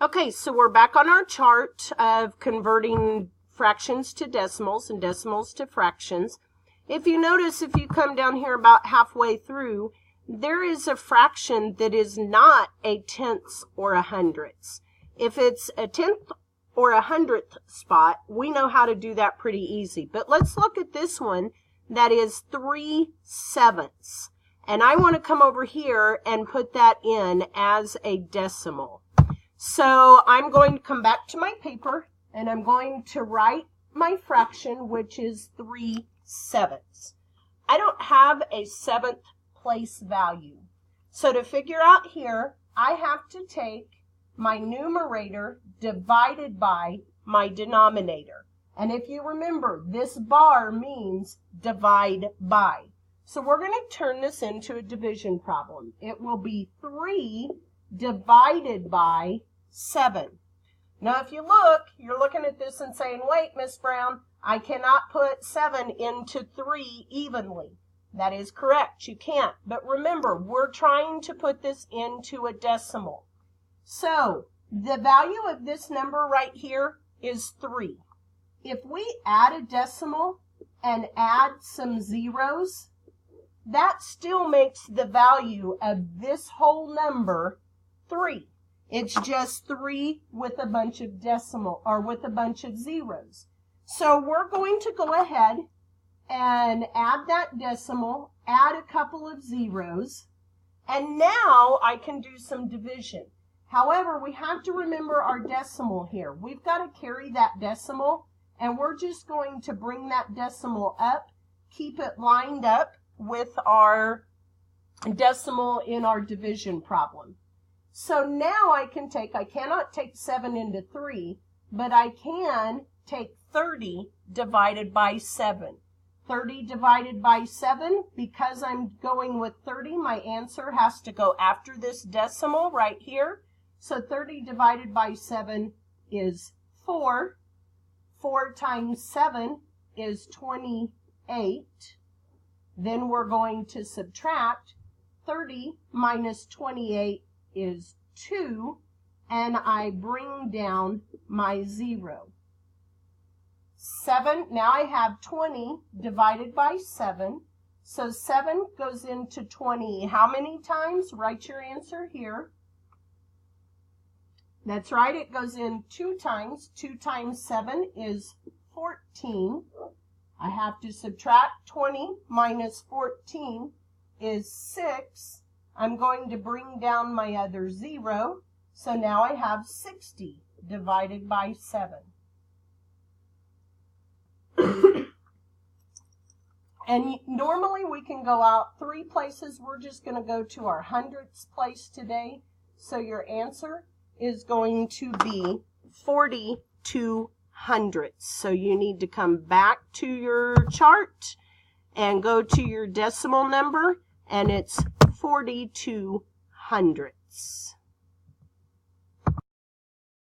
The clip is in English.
Okay, so we're back on our chart of converting fractions to decimals and decimals to fractions. If you notice, if you come down here about halfway through, there is a fraction that is not a tenths or a hundredths. If it's a tenth or a hundredth spot, we know how to do that pretty easy. But let's look at this one that is 3/7. And I want to come over here and put that in as a decimal. So I'm going to come back to my paper and I'm going to write my fraction, which is 3/7. I don't have a seventh place value. So to figure out here, I have to take my numerator divided by my denominator. And if you remember, this bar means divide by. So we're going to turn this into a division problem. It will be 3 divided by 7. Now, if you look, you're looking at this and saying, wait, Miss Brown, I cannot put 7 into 3 evenly. That is correct, you can't. But remember, we're trying to put this into a decimal. So the value of this number right here is 3. If we add a decimal and add some zeros, that still makes the value of this whole number 3. It's just 3 with a bunch of decimal or with a bunch of zeros. So we're going to go ahead and add that decimal, add a couple of zeros, and now I can do some division. However, we have to remember our decimal here. We've got to carry that decimal, and we're just going to bring that decimal up, keep it lined up with our decimal in our division problem. So now I cannot take 7 into 3, but I can take 30 divided by 7. 30 divided by 7, because I'm going with 30, my answer has to go after this decimal right here. So 30 divided by 7 is 4. 4 times 7 is 28. Then we're going to subtract. 30 minus 28 is 2, and I bring down my 0. 7, now I have 20 divided by 7. So 7 goes into 20 how many times? Write your answer here. That's right, it goes in 2 times. 2 times 7 is 14. I have to subtract 20 minus 14 is 6. I'm going to bring down my other 0. So now I have 60 divided by 7. And normally we can go out 3 places. We're just going to go to our hundredths place today. So your answer is going to be 42 hundredths. So you need to come back to your chart and go to your decimal number, and it's 42 hundredths.